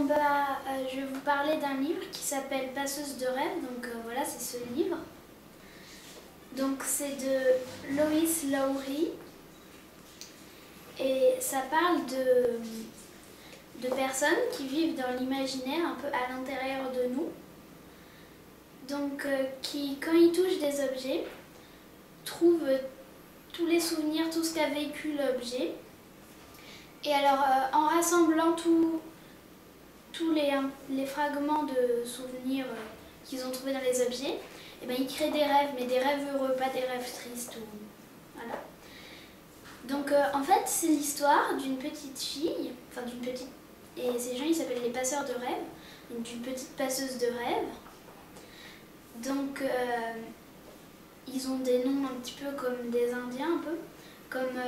Je vais vous parler d'un livre qui s'appelle Passeuse de rêve. Donc voilà, c'est ce livre. Donc c'est de Lois Lowry et ça parle de personnes qui vivent dans l'imaginaire un peu à l'intérieur de nous. Donc qui, quand ils touchent des objets, trouvent tous les souvenirs, tout ce qu'a vécu l'objet. Et alors en rassemblant tous les fragments de souvenirs qu'ils ont trouvés dans les objets, et ben, ils créent des rêves, mais des rêves heureux, pas des rêves tristes. Voilà. Donc en fait, c'est l'histoire d'une petite fille, enfin d'une petite... Et ces gens, ils s'appellent les passeurs de rêves, donc d'une petite passeuse de rêves. Donc ils ont des noms un petit peu comme des Indiens, un peu. Comme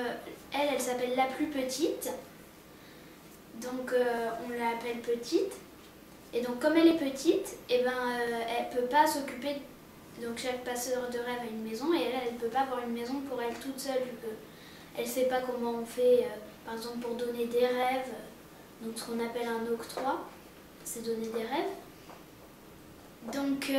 elle s'appelle la plus petite. Donc on l'appelle petite. Et donc comme elle est petite, et ben, elle ne peut pas s'occuper... Donc chaque passeur de rêve a une maison et elle ne peut pas avoir une maison pour elle toute seule vu qu'elle ne sait pas comment on fait, par exemple pour donner des rêves. Donc ce qu'on appelle un octroi, c'est donner des rêves. Donc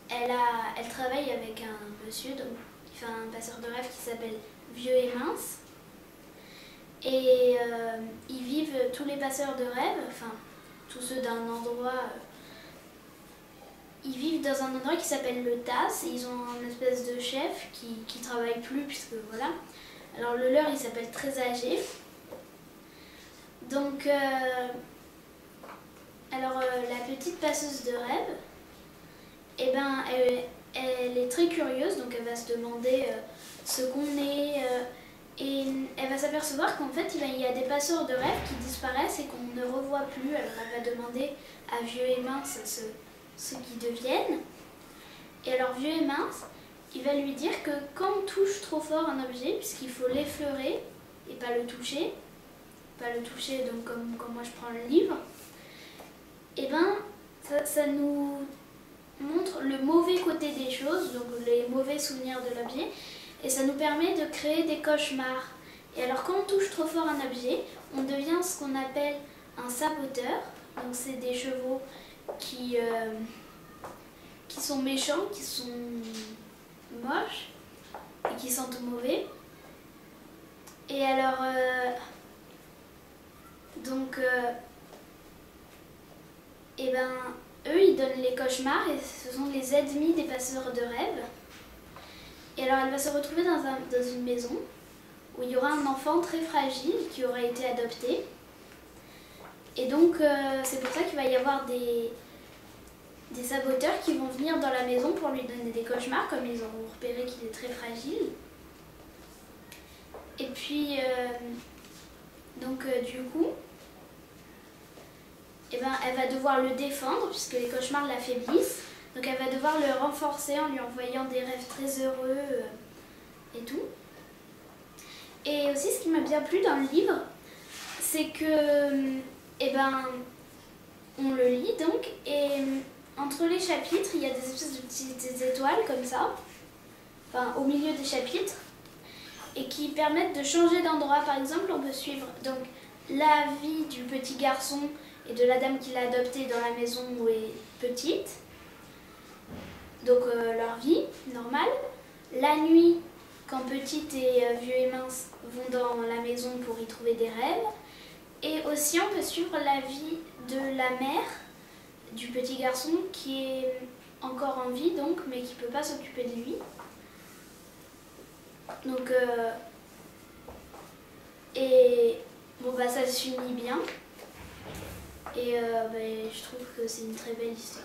elle travaille avec un monsieur donc, qui fait un passeur de rêve qui s'appelle Vieux et Mince. Et ils vivent, tous les passeurs de rêve, enfin tous ceux d'un endroit, ils vivent dans un endroit qui s'appelle le TAS et ils ont une espèce de chef qui travaille plus puisque voilà. Alors le leur il s'appelle Très Âgé. Donc la petite passeuse de rêve, eh ben, elle est très curieuse, donc elle va se demander ce qu'on est et elle va s'apercevoir qu'en fait il y a des passeurs de rêve qui disparaissent et qu'on ne revoit plus. Alors elle va demander à Vieux et Mince ce qu'ils deviennent. Et alors Vieux et Mince, il va lui dire que quand on touche trop fort un objet, puisqu'il faut l'effleurer et pas le toucher, donc comme moi je prends le livre, et ben ça nous montre le mauvais côté des choses, donc les mauvais souvenirs de l'objet, et ça nous permet de créer des cauchemars. Et alors quand on touche trop fort un objet, on devient ce qu'on appelle un saboteur, donc c'est des chevaux qui sont méchants, qui sont moches et qui sentent mauvais. Et alors et ben, eux ils donnent les cauchemars et ce sont les ennemis des passeurs de rêve. Et alors elle va se retrouver dans une maison où il y aura un enfant très fragile qui aura été adopté. Et donc c'est pour ça qu'il va y avoir des saboteurs qui vont venir dans la maison pour lui donner des cauchemars, comme ils auront repéré qu'il est très fragile. Et puis, du coup, eh ben, elle va devoir le défendre puisque les cauchemars l'affaiblissent. Donc elle va devoir le renforcer en lui envoyant des rêves très heureux et tout. Et aussi ce qui m'a bien plu dans le livre, c'est que, eh ben, on le lit donc et entre les chapitres, il y a des espèces de petites étoiles comme ça, enfin au milieu des chapitres, et qui permettent de changer d'endroit. Par exemple, on peut suivre donc la vie du petit garçon et de la dame qui l'a adopté dans la maison où elle est petite, donc leur vie normale. La nuit, quand petite et Vieux et Mince vont dans la maison pour y trouver des rêves. Et aussi, on peut suivre la vie de la mère du petit garçon qui est encore en vie, donc, mais qui ne peut pas s'occuper de lui. Donc, ça se finit bien. Et je trouve que c'est une très belle histoire.